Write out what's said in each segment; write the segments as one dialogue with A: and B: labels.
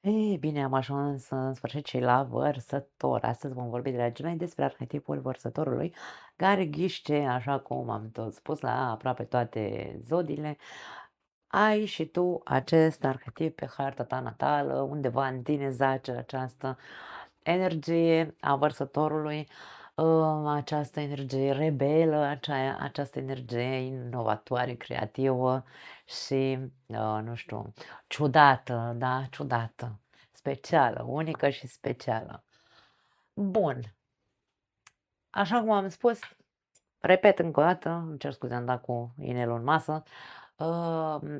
A: Ei bine, am ajuns în sfârșit și la vărsător. Astăzi vom vorbi, dragii mei, despre arhetipul vărsătorului, care ghiște, așa cum am tot spus, la aproape toate zodiile. Ai și tu acest arhetip pe harta ta natală, undeva în tine zace această energie a vărsătorului, această energie rebelă, această energie inovatoare, creativă și, nu știu, ciudată, da, ciudată, specială, unică și specială. Bun, așa cum am spus, repet încă o dată, îmi cer scuze, am dat cu inelul în masă, uh,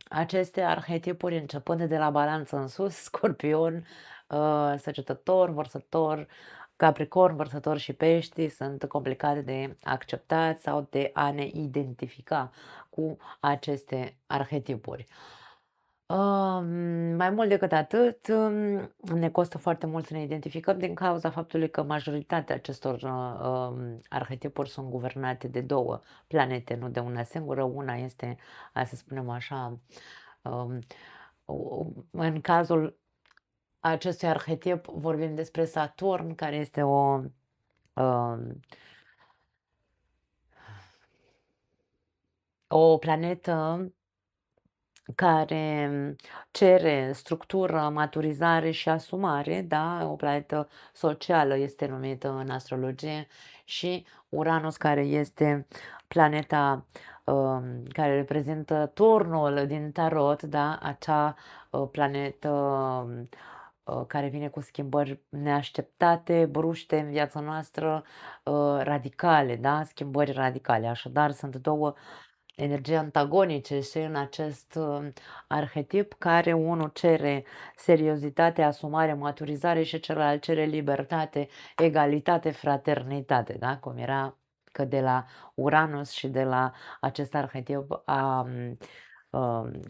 A: aceste arhetipuri începând de la Balanță în sus, Scorpion, Săgetător, Vărsător, Capricorn, Vărsător și Pești sunt complicate de acceptat sau de a ne identifica cu aceste arhetipuri. Mai mult decât atât, ne costă foarte mult să ne identificăm din cauza faptului că majoritatea acestor arhetipuri sunt guvernate de două planete, nu de una singură. Una este, hai să spunem așa, um, în cazul acestui arhetip vorbim despre Saturn, care este um, o planetă care cere structură, maturizare și asumare, da, o planetă socială este numită în astrologie, și Uranus, care este planeta care reprezintă turnul din tarot, da, acea planetă care vine cu schimbări neașteptate, bruște în viața noastră, radicale, da, schimbări radicale. Așadar, sunt două energii antagonice și în acest arhetip, care unul cere seriozitate, asumare, maturizare și celălalt cere libertate, egalitate, fraternitate, da? Cum era că de la Uranus și de la acest arhetip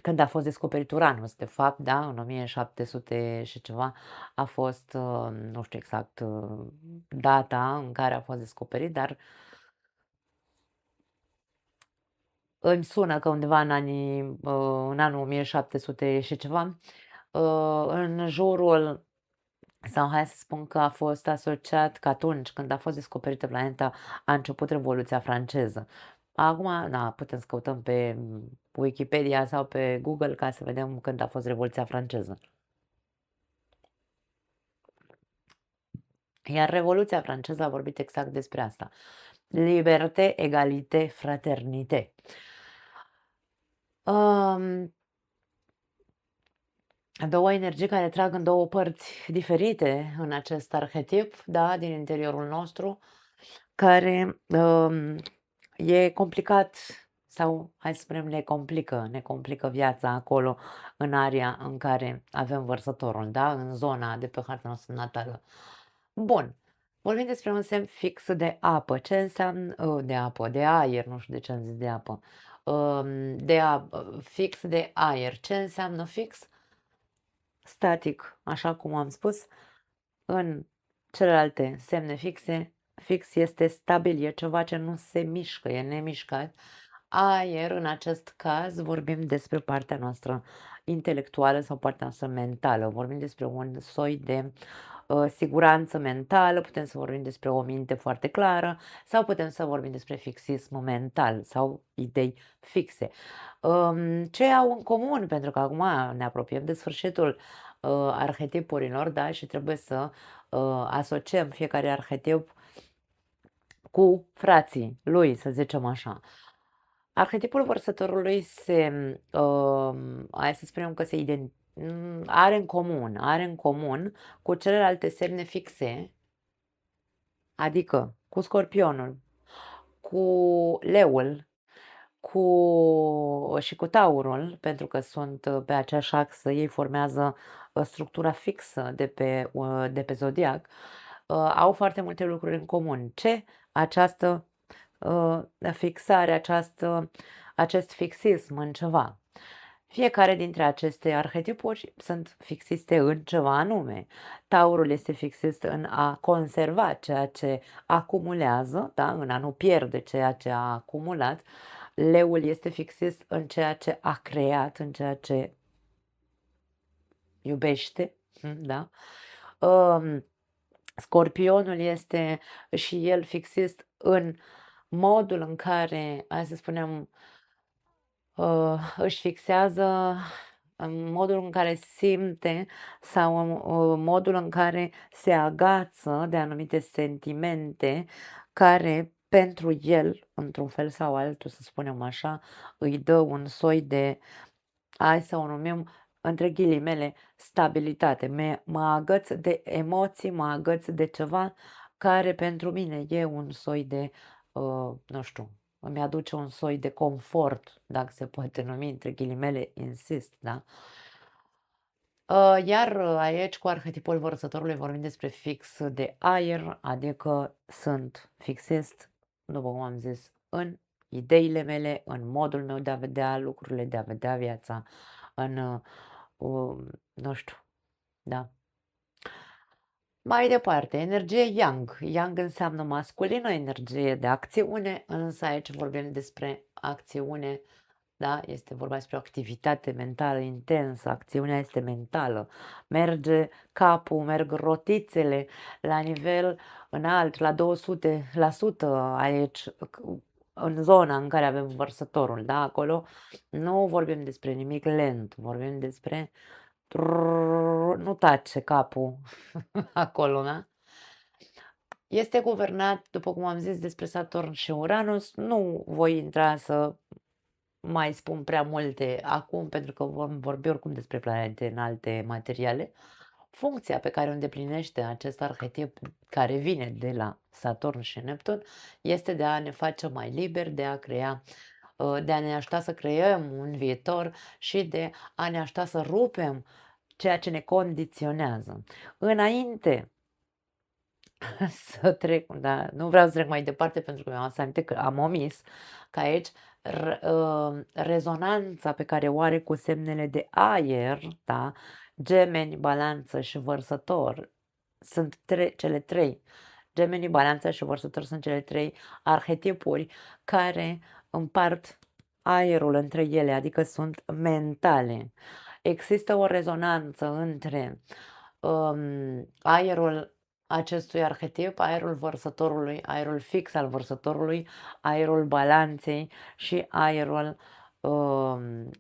A: când a fost descoperit Uranus, de fapt, da, în 1700 și ceva, a fost, nu știu exact data în care a fost descoperit, dar îmi sună că undeva în anul 1700 și ceva, în jurul, sau hai să spun că a fost asociat că atunci când a fost descoperită planeta a început Revoluția franceză. Acum, da, putem să căutăm pe Wikipedia sau pe Google ca să vedem când a fost Revoluția franceză. Iar Revoluția franceză a vorbit exact despre asta. Liberté, egalité, fraternité. Um, Două energii care trag în două părți diferite în acest arhetip, da, din interiorul nostru, care e complicat, sau hai să spunem ne complică viața acolo în area în care avem vărsătorul, da, în zona de pe harta noastră natală. Bun, vorbim despre un semn fix de apă. Ce înseamnă de apă, de aer, nu știu de ce am zis de apă. Fix de aer. Ce înseamnă fix? Static, așa cum am spus. În celelalte semne fixe, fix este stabil, e ceva ce nu se mișcă, e nemișcat. Aer, în acest caz, vorbim despre partea noastră intelectuală sau partea noastră mentală. Vorbim despre un soi de siguranță mentală, putem să vorbim despre o minte foarte clară sau putem să vorbim despre fixism mental sau idei fixe. Ce au în comun? Pentru că acum ne apropiem de sfârșitul arhetipurilor, da, și trebuie să asociem fiecare arhetip cu frații lui, să zicem așa. Arhetipul vărsătorului hai să spunem că are în comun cu celelalte semne fixe, adică cu Scorpionul, cu Leul, și cu Taurul, pentru că sunt pe aceeași axă, ei formează structura fixă de pe zodiac, au foarte multe lucruri în comun. Ce? Această fixare, acest fixism în ceva. Fiecare dintre aceste arhetipuri sunt fixiste în ceva anume. Taurul este fixist în a conserva ceea ce acumulează, da? În a nu pierde ceea ce a acumulat. Leul este fixist în ceea ce a creat, în ceea ce iubește, da? Um, Scorpionul este și el fixist în modul în care, hai să spunem, își fixează în modul în care simte sau în modul în care se agață de anumite sentimente care pentru el, într-un fel sau altul, să spunem așa, îi dă un soi de, hai să o numim, între ghilimele, stabilitate. Mă agăț de emoții, mă agăț de ceva care pentru mine e un soi de, nu știu, îmi aduce un soi de confort, dacă se poate numi, între ghilimele, insist, da? Iar aici, cu arhetipul vărsătorului, vorbim despre fix de aer, adică sunt fixist, după cum am zis, în ideile mele, în modul meu de a vedea lucrurile, de a vedea viața, în, nu știu, da. Mai departe, energie Yang. Yang înseamnă masculin, o energie de acțiune, însă aici vorbim despre acțiune, da? Este vorba despre o activitate mentală intensă, acțiunea este mentală. Merge capul, merg rotițele la nivel înalt, la 200% aici, în zona în care avem vărsătorul, da? Acolo nu vorbim despre nimic lent, vorbim despre nu tace capul acolo, da? Este guvernat, după cum am zis, despre Saturn și Uranus. Nu voi intra să mai spun prea multe acum, pentru că vom vorbi oricum despre planete în alte materiale. Funcția pe care o îndeplinește acest arhetip care vine de la Saturn și Neptun este de a ne face mai liberi, de a crea, de a ne ajuta să creăm un viitor și de a ne ajuta să rupem ceea ce ne condiționează. Înainte să trec, da, nu vreau să trec mai departe pentru că mi-am adus aminte că am omis că aici rezonanța pe care o are cu semnele de aer, da, Gemeni, Balanță și Vărsător, sunt cele trei. Gemeni, Balanța și Vărsător sunt cele trei arhetipuri care împart aerul între ele, adică sunt mentale. Există o rezonanță între aerul acestui arhetip, aerul vărsătorului, aerul fix al vărsătorului, aerul balanței și aerul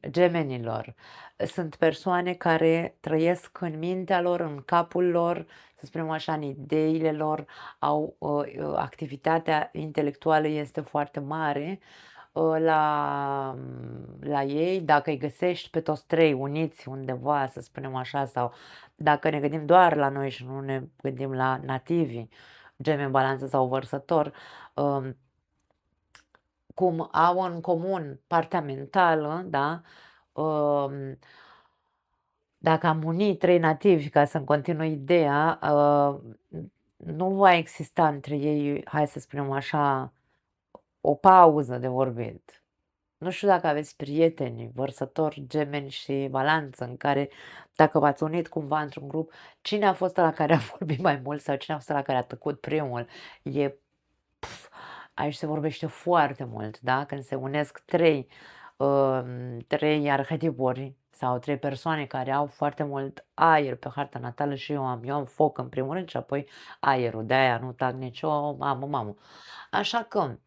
A: gemenilor. Sunt persoane care trăiesc în mintea lor, în capul lor, să spunem așa, în ideile lor, au activitatea intelectuală este foarte mare la ei, dacă îi găsești pe toți trei uniți undeva, să spunem așa, sau dacă ne gândim doar la noi și nu ne gândim la nativii, Gemeni, Balanță sau Vărsător, cum au în comun partea mentală, da? Dacă am unit trei nativi, ca să-mi continui ideea, nu va exista între ei, hai să spunem așa, o pauză de vorbit. Nu știu dacă aveți prieteni, vărsători, gemeni și balanță, în care, dacă v-ați unit cumva într-un grup, cine a fost ăla care a vorbit mai mult sau cine a fost ăla care a tăcut primul? Aici se vorbește foarte mult, da? Când se unesc trei arhetipuri sau trei persoane care au foarte mult aer pe harta natală și eu am foc în primul rând și apoi aerul, de-aia nu tac nicio mamă. Așa că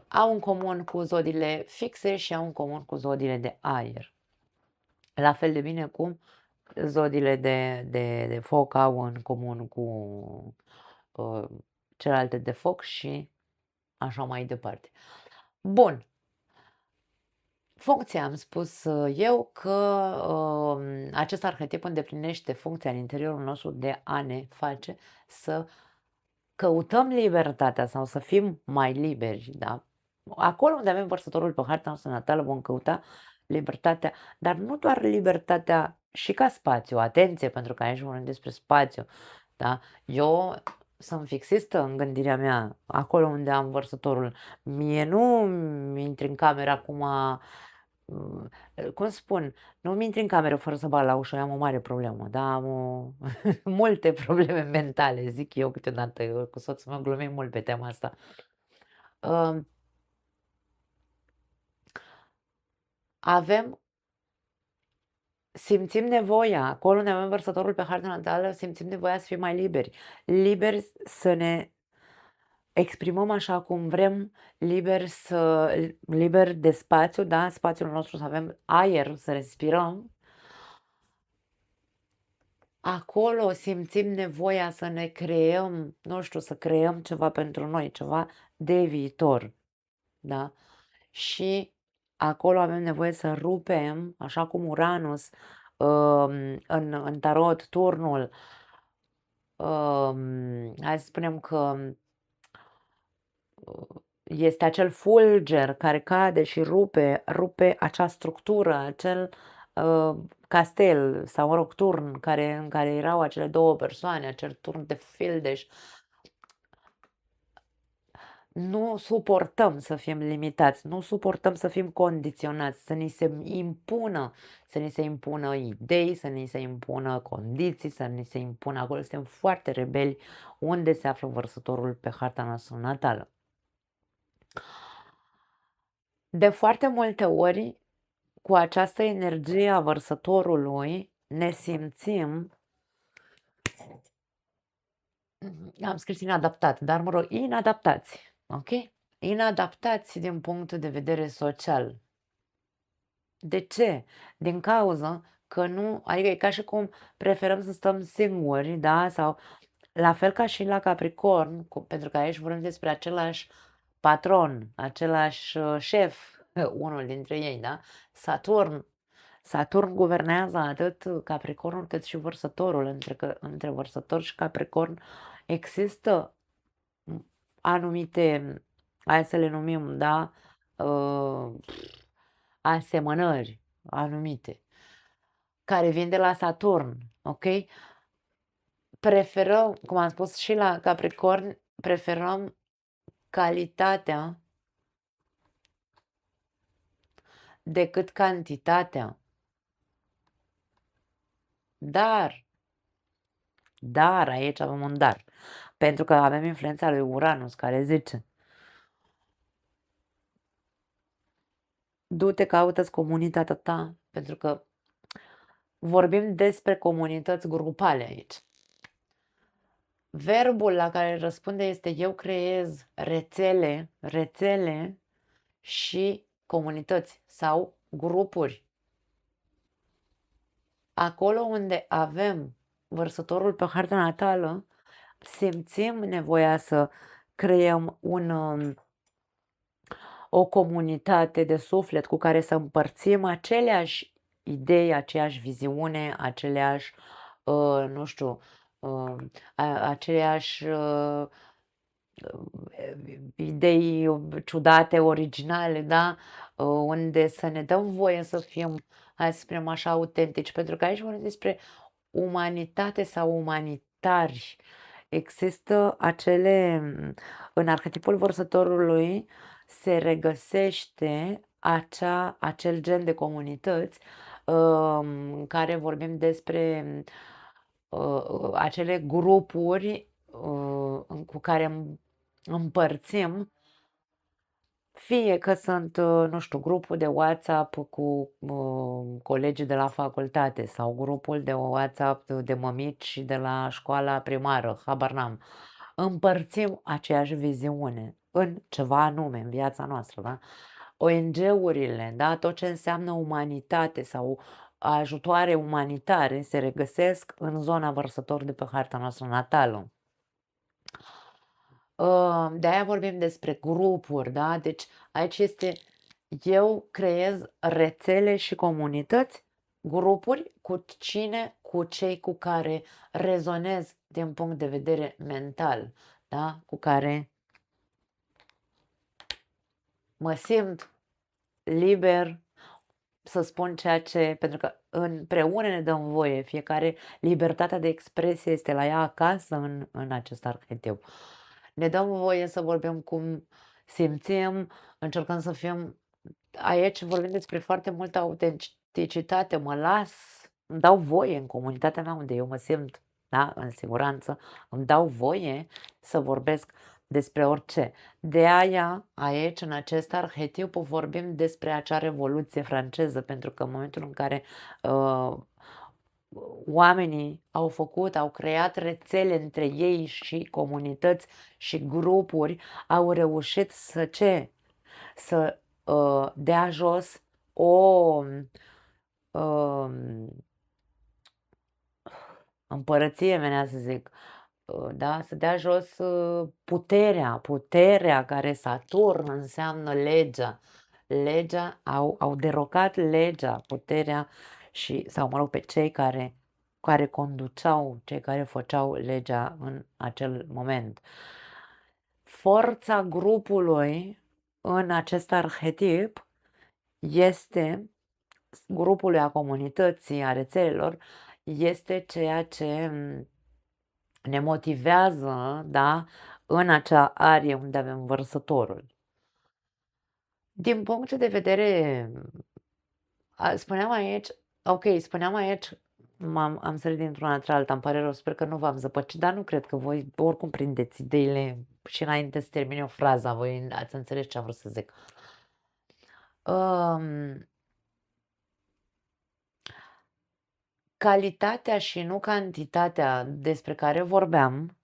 A: au în comun cu zodiile fixe și au în comun cu zodiile de aer. La fel de bine cum zodiile de foc au în comun cu celelalte de foc și așa mai departe. Bun. Funcția, am spus eu că acest arhetip îndeplinește funcția în interiorul nostru de a ne face să căutăm libertatea sau să fim mai liberi, da? Acolo unde avem vărsătorul pe harta noastră natală vom căuta libertatea, dar nu doar libertatea și ca spațiu, atenție, pentru că aici vorbim despre spațiu, da? Eu sunt fixistă în gândirea mea, acolo unde am vărsătorul. Mie nu mi intri în cameră acum, cum spun, nu-mi intri în cameră fără să bat la ușă, eu am o mare problemă, da, am multe probleme mentale, zic eu câteodată, eu cu soțul meu glumim mult pe tema asta. Avem simțim nevoia, acolo unde avem vărsătorul pe harta natală, simțim nevoia să fim mai liberi. Liberi să ne exprimăm așa cum vrem, liber de spațiu, da, spațiul nostru, să avem aer, să respirăm. Acolo simțim nevoia să ne creăm, nu știu, să creăm ceva pentru noi, ceva de viitor, da? Și acolo avem nevoie să rupem, așa cum Uranus, în tarot, turnul, hai să spunem că este acel fulger care cade și rupe acea structură, acel castel sau, mă rog, turn în care erau acele două persoane, acel turn de fildeș. Nu suportăm să fim limitați, nu suportăm să fim condiționați, să ni se impună idei, să ni se impună condiții, să ni se impună acolo. Suntem foarte rebeli unde se află vărsătorul pe harta noastră natală. De foarte multe ori, cu această energie a vărsătorului, ne simțim, am scris inadaptat, dar mă rog, inadaptați, ok? Inadaptați din punct de vedere social. De ce? Din cauza că nu, adică e ca și cum preferăm să stăm singuri, da? Sau la fel ca și la Capricorn, pentru că aici vorbim despre același patron, același șef, unul dintre ei, da? Saturn. Saturn guvernează atât Capricornul cât și Vărsătorul. Între Vărsător și Capricorn există anumite, hai să le numim, da? Asemănări anumite, care vin de la Saturn, ok? Preferăm, cum am spus și la Capricorn, preferăm calitatea decât cantitatea. Dar, aici avem un dar, pentru că avem influența lui Uranus care zice: du-te, caută-ți comunitatea ta, pentru că vorbim despre comunități grupale aici. Verbul la care răspunde este eu creez rețele și comunități sau grupuri. Acolo unde avem vărsătorul pe harta natală, simțim nevoia să creăm o comunitate de suflet cu care să împărțim aceleași idei, aceeași viziune, aceleași, nu știu, aceleași idei ciudate, originale, da? Unde să ne dăm voie să fim, hai să spunem așa, autentici, pentru că aici vorbim despre umanitate sau umanitari. Există în arhetipul vărsătorului se regăsește acel gen de comunități în care vorbim despre acele grupuri cu care împărțim, fie că sunt, nu știu, grupul de WhatsApp cu colegii de la facultate sau grupul de WhatsApp de mămici de la școala primară, habar n-am. Împărțim aceeași viziune în ceva anume în viața noastră, da? ONG-urile, da? Tot ce înseamnă umanitate sau ajutoare umanitare se regăsesc în zona vărsător de pe harta noastră natală. De-aia vorbim despre grupuri, da? Deci aici este, eu creez rețele și comunități, grupuri cu cine? Cu cei cu care rezonez din punct de vedere mental, da? Cu care mă simt liber să spun ceea ce, pentru că împreună ne dăm voie, fiecare, libertatea de expresie este la ea acasă în acest arhetip. Ne dăm voie să vorbim cum simțim, încercăm să fim, aici vorbim despre foarte multă autenticitate, îmi dau voie în comunitatea mea unde eu mă simt, da, în siguranță, îmi dau voie să vorbesc despre orice. De aia, aici, în acest arhetip, vorbim despre acea Revoluție franceză, pentru că în momentul în care uh, oamenii au creat rețele între ei și comunități și grupuri, au reușit să ce? Să dea jos o um, împărăție, venea să zic, da, să dea jos puterea care Saturn înseamnă legea. Legea, au derogat legea, puterea și, sau mă rog, pe cei care conduceau, cei care făceau legea în acel moment. Forța grupului în acest arhetip este grupului, a comunității, a rețelelor, este ceea ce ne motivează, da, în acea arie unde avem vărsătorul. Din punct de vedere, spuneam aici, am sărit dintr-una într-alta, îmi pare rău, sper că nu v-am zăpăcit, dar nu cred că voi oricum prindeți ideile și înainte să termin eu fraza, voi ați înțeles ce am vrut să zic. Calitatea și nu cantitatea despre care vorbeam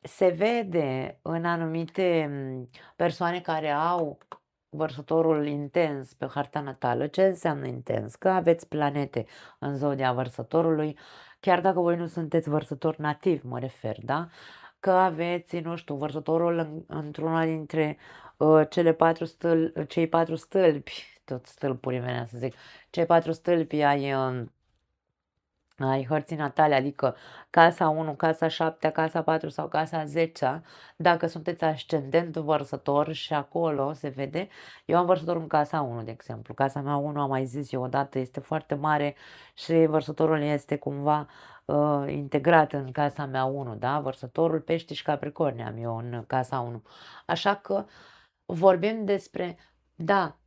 A: se vede în anumite persoane care au vărsătorul intens pe harta natală. Ce înseamnă intens? Că aveți planete în zodia vărsătorului, chiar dacă voi nu sunteți vărsător nativ, mă refer, da? Că aveți, nu știu, vărsătorul într-una dintre cei 4 stâlpi, tot stâlpuri venea să zic, cei 4 stâlpi ai hărții natale, adică casa 1, casa 7, casa 4 sau casa 10, dacă sunteți ascendent vărsător și acolo se vede, eu am vărsătorul în casa 1, de exemplu, casa mea 1, am mai zis eu odată, este foarte mare și vărsătorul este cumva integrat în casa mea 1, da? Vărsătorul, Pești și Capricorn am eu în casa 1. Așa că vorbim despre, da,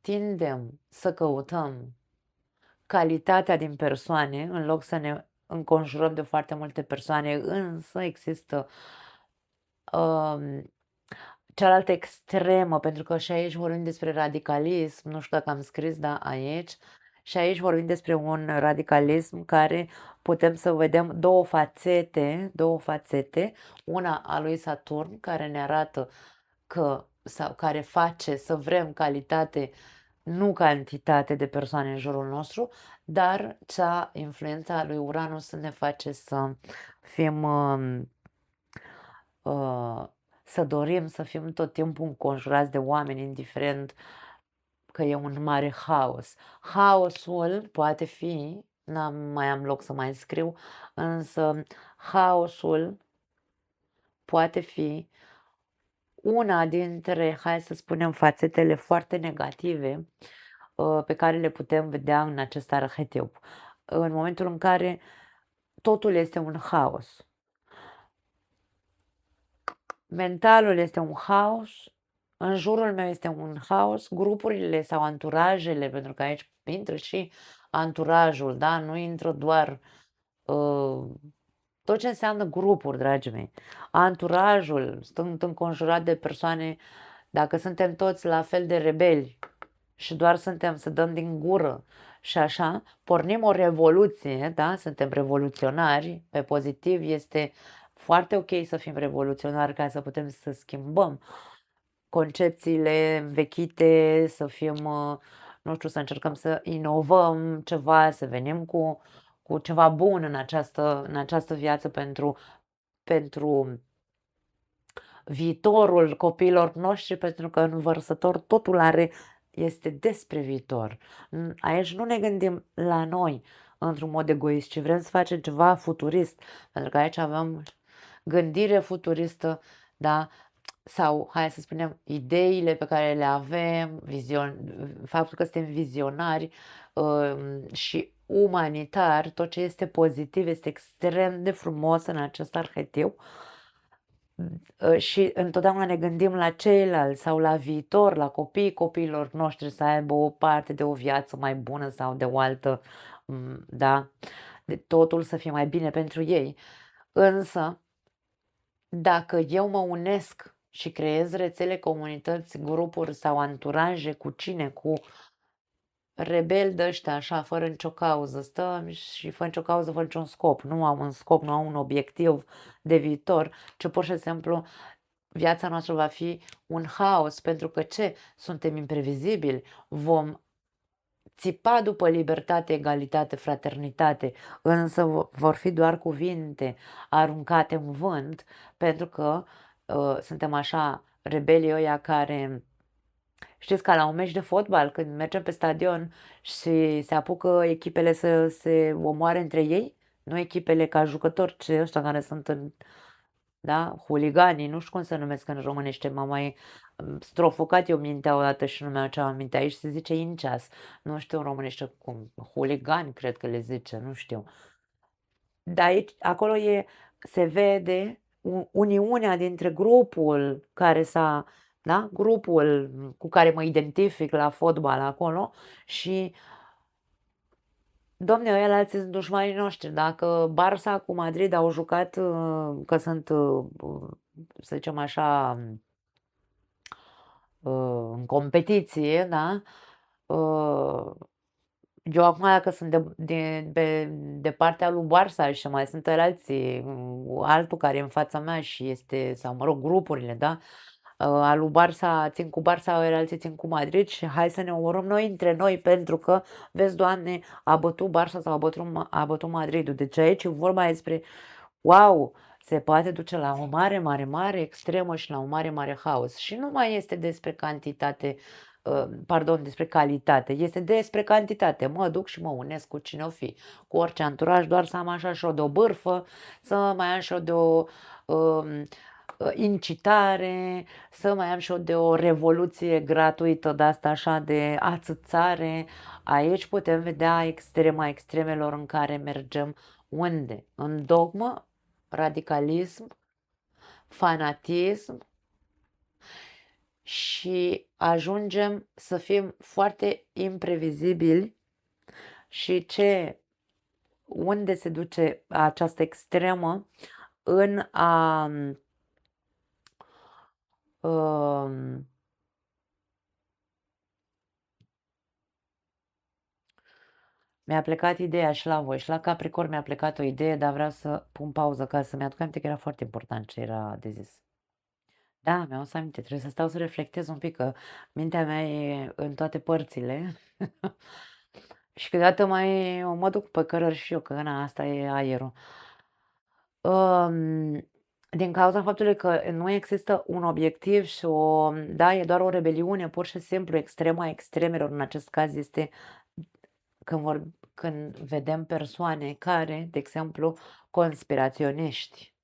A: tindem să căutăm calitatea din persoane, în loc să ne înconjurăm de foarte multe persoane, însă există cealaltă extremă, pentru că și aici vorbim despre radicalism, nu știu dacă am scris, da, aici, și aici vorbim despre un radicalism care putem să vedem două fațete, una a lui Saturn, care ne arată sau care face să vrem calitate, nu cantitate de persoane în jurul nostru, dar influența a lui Uranus ne face să fim, să dorim să fim tot timpul înconjurați de oameni, indiferent că e un mare haos. Haosul poate fi, mai am loc să mai scriu, însă haosul poate fi una dintre, hai să spunem, fațetele foarte negative pe care le putem vedea în acest arhetip. În momentul în care totul este un haos. Mentalul este un haos, în jurul meu este un haos, grupurile sau anturajele, pentru că aici intră și anturajul, da? Nu intră doar tot ce înseamnă grupuri, dragii mei. Anturajul, sunt înconjurat de persoane, dacă suntem toți la fel de rebeli și doar suntem să dăm din gură și așa, pornim o revoluție, da? Suntem revoluționari, pe pozitiv este foarte ok să fim revoluționari ca să putem să schimbăm concepțiile vechite, să fim, nu știu, să încercăm să inovăm ceva, să venim cu ceva bun în această viață pentru viitorul copiilor noștri, pentru că în Vărsător totul este despre viitor. Aici nu ne gândim la noi într-un mod egoist, ci vrem să facem ceva futurist, pentru că aici avem gândire futuristă, da? Sau, hai să spunem, ideile pe care le avem, faptul că suntem vizionari și umanitari, tot ce este pozitiv este extrem de frumos în acest arhetip. Și întotdeauna ne gândim la ceilalți sau la viitor, la copiilor noștri să aibă o parte de o viață mai bună sau de o altă, da, de totul să fie mai bine pentru ei. Însă, dacă eu mă unesc și creez rețele, comunități, grupuri sau anturaje cu cine? Cu rebeli de-ăștia așa, fără nicio cauză, stăm și fără nicio cauză, fără niciun scop. Nu au un scop, nu au un obiectiv de viitor, ci pur și simplu viața noastră va fi un haos, pentru că ce? Suntem imprevizibili, vom țipa după libertate, egalitate, fraternitate, însă vor fi doar cuvinte aruncate în vânt, pentru că suntem așa rebelii ăia care, știți, ca la un meci de fotbal, când mergem pe stadion și se apucă echipele să se omoare între ei, nu echipele ca jucători, ci ăștia care sunt în, da, huliganii, nu știu cum se numesc în românește, m-am mai strofocat eu mintea odată și nu mi-am ce aminte, aici se zice inceas, nu știu în românește cum, huligani cred că le zice, nu știu. Dar aici, acolo se vede uniunea dintre grupul care da, grupul cu care mă identific la fotbal acolo și domne, ăialalți sunt dușmanii noștri. Dacă Barça cu Madrid au jucat, că sunt, să zicem așa, în competiție, da, eu acum dacă sunt de partea lui Barça și mai sunt alții, altul care e în fața mea și este, sau mă rog, grupurile, da, al lui Barça țin cu Barça, alții țin cu Madrid și hai să ne omorâm noi între noi pentru că, vezi, Doamne, a bătut Barça sau a bătut Madridul. Deci aici e vorba despre, wow, se poate duce la o mare, mare, mare extremă și la un mare, mare haos. Și nu mai este despre cantitate, pardon, despre calitate, este despre cantitate. Mă duc și mă unesc cu cine o fi, cu orice anturaj, doar să am așa și o de o bârfă, să mai am și o de o incitare, să mai am și o de o revoluție gratuită de asta așa de ațățare. Aici putem vedea extrema extremelor în care mergem. Unde? În dogmă, radicalism, fanatism și ajungem să fim foarte imprevizibili și unde se duce această extremă în a mi-a plecat ideea și la voi și la Capricorn mi-a plecat o idee, dar vreau să pun pauză ca să-mi aduc aminte că era foarte important ce era de zis. Da, mi-am adus aminte, trebuie să stau să reflectez un pic, că mintea mea e în toate părțile și câteodată mă duc pe cărări și eu, că asta e aerul. Din cauza faptului că nu există un obiectiv și da, e doar o rebeliune, pur și simplu, extrema extremelor, în acest caz este când vedem persoane care, de exemplu, conspiraționiști,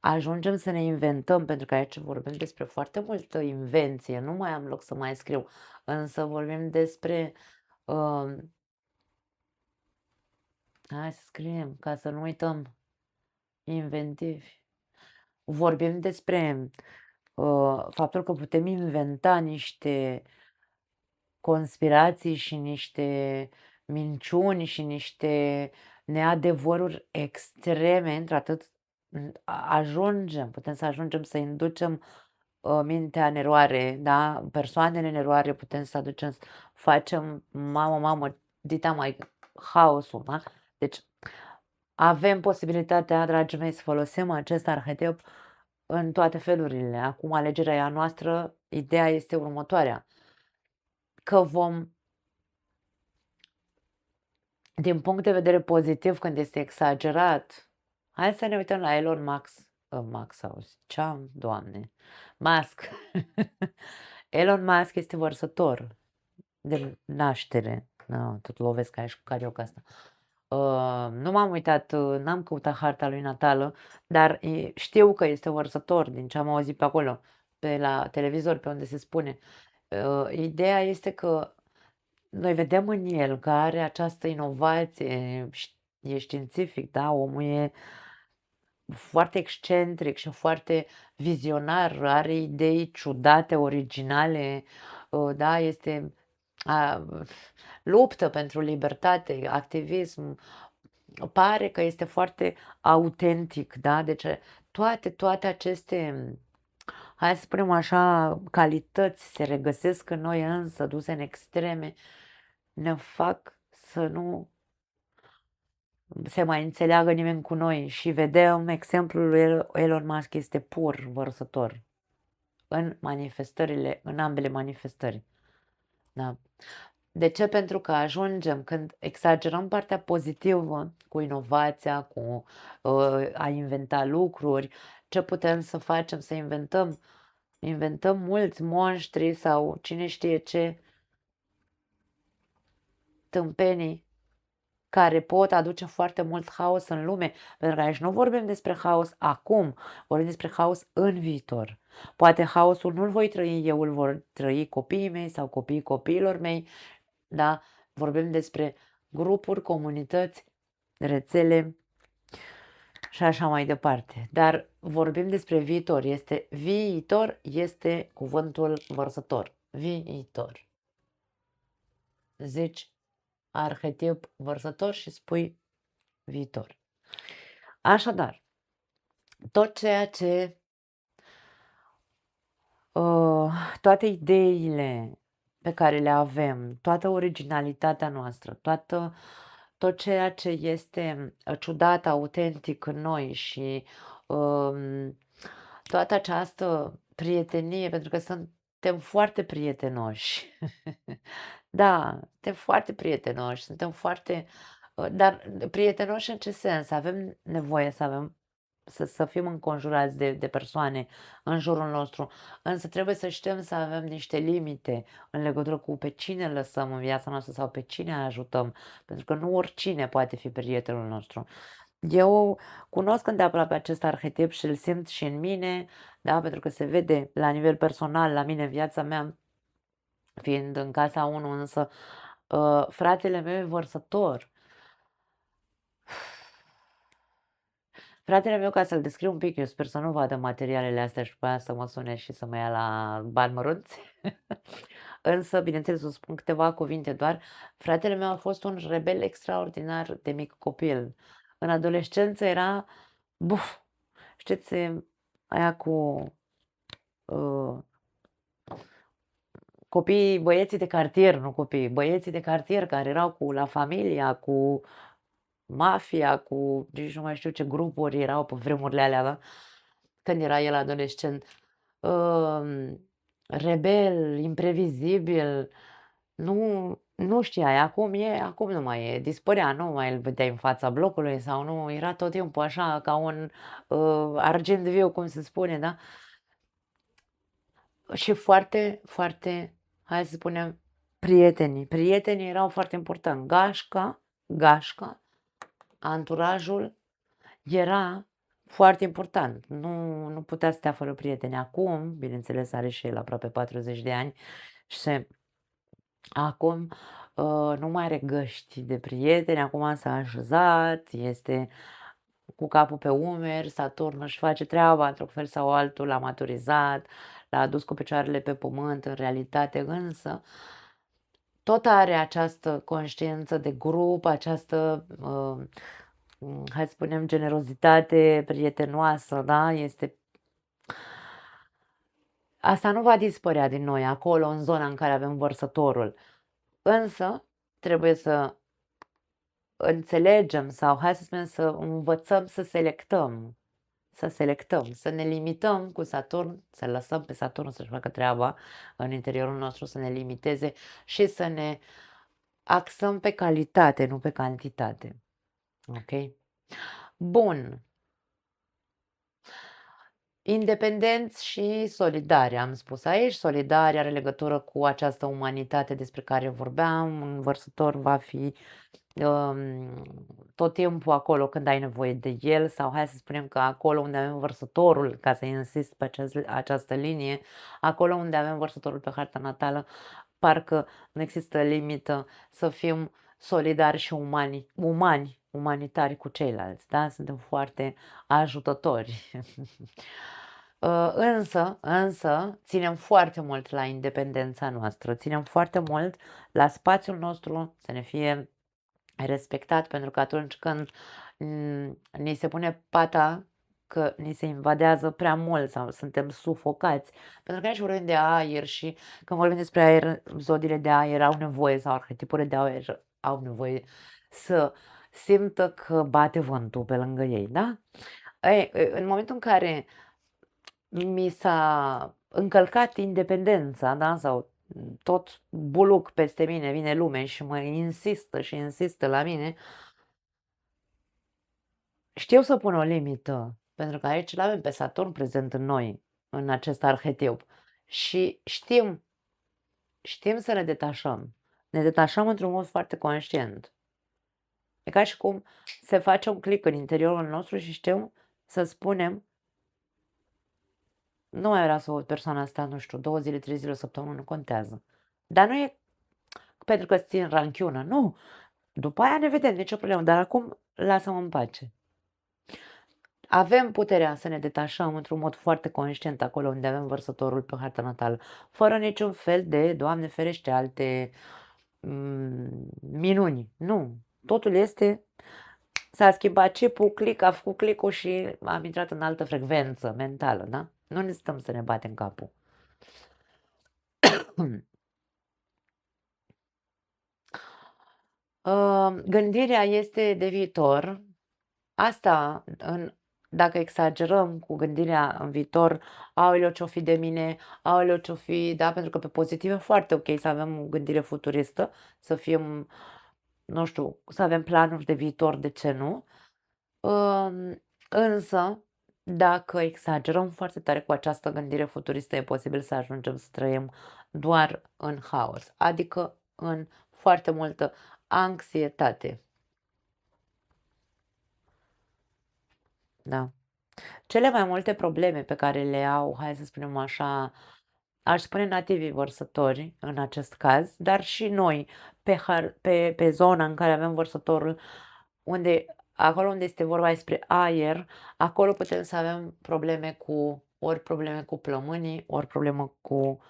A: ajungem să ne inventăm, pentru că aici vorbim despre foarte multă invenție, nu mai am loc să mai scriu, însă vorbim despre, hai să scriem, ca să nu uităm, inventivi. Vorbim despre faptul că putem inventa niște conspirații și niște minciuni și niște neadevăruri extreme, într-atât putem să ajungem să inducem mintea în eroare, da? Persoanele în eroare, putem să facem, mamă, dita mai haosul, da? Deci avem posibilitatea, dragii mei, să folosim acest arhetip în toate felurile. Acum alegerea e a noastră, ideea este următoarea, că din punct de vedere pozitiv, când este exagerat, hai să ne uităm la Elon Musk sau ce-am, Doamne, Musk. Elon Musk este vărsător de naștere. No, tot lovesc aici cu carioca asta. Nu m-am uitat, n-am căutat harta lui natală, dar știu că este vărsător din ce am auzit pe acolo, pe la televizor, pe unde se spune. Ideea este că noi vedem în el că are această inovație, e științific, da, omul e foarte excentric și foarte vizionar, are idei ciudate, originale, da, luptă pentru libertate, activism, pare că este foarte autentic, da? Deci toate aceste, hai să spunem așa, calități se regăsesc în noi, însă duse în extreme ne fac să nu se mai înțeleagă nimeni cu noi și vedem exemplul lui Elon Musk este pur vărsător în ambele manifestări, da. De ce? Pentru că ajungem, când exagerăm partea pozitivă cu inovația, cu a inventa lucruri, ce putem să facem? Să inventăm mulți monștri sau cine știe ce tâmpenii care pot aduce foarte mult haos în lume, pentru că aici nu vorbim despre haos acum, vorbim despre haos în viitor. Poate haosul nu-l voi trăi eu, îl vor trăi copiii mei sau copiii copiilor mei, da? Vorbim despre grupuri, comunități, rețele și așa mai departe. Dar vorbim despre viitor, este cuvântul vărsător. Viitor. Zici arhetip vărsător și spui viitor. Așadar, tot ceea ce, toate ideile pe care le avem, toată originalitatea noastră, tot ceea ce este ciudat, autentic în noi și toată această prietenie, pentru că suntem foarte prietenoși. Da, suntem foarte prietenoși, suntem foarte, dar prietenoși în ce sens? Avem nevoie să fim înconjurați de persoane în jurul nostru, însă trebuie să știm să avem niște limite în legătură cu pe cine lăsăm în viața noastră sau pe cine ajutăm, pentru că nu oricine poate fi prietenul nostru. Eu cunosc îndeaproape acest arhetip și îl simt și în mine, da, pentru că se vede la nivel personal la mine în viața mea, fiind în casa 1, însă fratele meu e vărsător. Fratele meu, ca să-l descriu un pic, eu sper să nu vadă materialele astea și după aia să mă sune și să mă ia la bani mărunți. Însă, bineînțeles, o spun câteva cuvinte doar. Fratele meu a fost un rebel extraordinar de mic copil. În adolescență era, buf, știți, aia cu uh, copiii, băieții de cartier, nu copii, băieții de cartier care erau cu La Familia, cu Mafia, cu nici nu mai știu ce grupuri erau pe vremurile alea, da? Când era el adolescent. Rebel, imprevizibil, nu știai, acum nu mai e, dispărea, nu mai îl vedeai în fața blocului sau nu, era tot timpul așa ca un argint viu, cum se spune, da? Și foarte, foarte, hai să spunem, prietenii erau foarte important. Gașca, anturajul era foarte important. Nu putea stea fără prieteni. Acum, bineînțeles, are și el aproape 40 de ani și acum nu mai are găști de prieteni, acum s-a așezat, este cu capul pe umeri, Saturn își face treaba într-un fel sau altul, l-a maturizat, l-a adus cu picioarele pe pământ în realitate, însă tot are această conștiință de grup, această, hai să spunem, generozitate prietenoasă, da? Asta nu va dispărea din noi acolo, în zona în care avem vărsătorul, însă trebuie să înțelegem sau, hai să spunem, să învățăm să ne limităm cu Saturn, să lăsăm pe Saturn să-și facă treaba în interiorul nostru, să ne limiteze și să ne axăm pe calitate, nu pe cantitate. Ok? Bun. Independenți și solidari, am spus aici. Solidari are legătură cu această umanitate despre care vorbeam. Un vărsător va fi tot timpul acolo când ai nevoie de el sau hai să spunem că acolo unde avem vărsătorul, ca să insist pe această linie, acolo unde avem vărsătorul pe harta natală, parcă nu există limită să fim solidari și umanitari cu ceilalți, da? Suntem foarte ajutători. Însă, ținem foarte mult la independența noastră, ținem foarte mult la spațiul nostru, să ne fie respectat, pentru că atunci când ni se pune pata că ni se invadează prea mult sau suntem sufocați, pentru că aici vorbim de aer și când vorbim despre aer, zodiile de aer au nevoie sau arhetipurile de aer au nevoie să simtă că bate vântul pe lângă ei, da? Ei, în momentul în care mi s-a încălcat independența, da, sau tot buluc peste mine vine lume și mă insistă și insistă la mine, știu să pun o limită, pentru că aici l-avem pe Saturn prezent în noi, în acest arhetip și știm să ne detașăm. Ne detașăm într-un mod foarte conștient. E ca și cum se face un click în interiorul nostru și știm să spunem: "Nu mai vreau să văd persoana asta, nu știu, 2 zile, 3 zile, o săptămână, nu contează." Dar nu e pentru că îți țin ranchiună, nu. După aia ne vedem, nicio problemă, dar acum lasă-mă în pace. Avem puterea să ne detașăm într-un mod foarte conștient acolo unde avem vărsătorul pe harta natală, fără niciun fel de, Doamne ferește, alte minuni. Nu. Totul este, s-a schimbat chipul, click, a făcut click-ul și am intrat în altă frecvență mentală, da? Nu ne stăm să ne batem capul. Gândirea este de viitor. Asta, dacă exagerăm cu gândirea în viitor, aoleu, ce-o fi de mine, aoleu, ce-o fi, da, pentru că pe pozitiv e foarte ok să avem o gândire futuristă, să fim, nu știu, să avem planuri de viitor, de ce nu? Însă, dacă exagerăm foarte tare cu această gândire futuristă, e posibil să ajungem să trăim doar în haos, adică în foarte multă anxietate. Da. Cele mai multe probleme pe care le au, hai să spunem așa, aș spune nativii vărsători în acest caz, dar și noi pe zona în care avem vărsătorul, acolo unde este vorba despre aer, acolo putem să avem probleme cu plămânii, ori problemă cu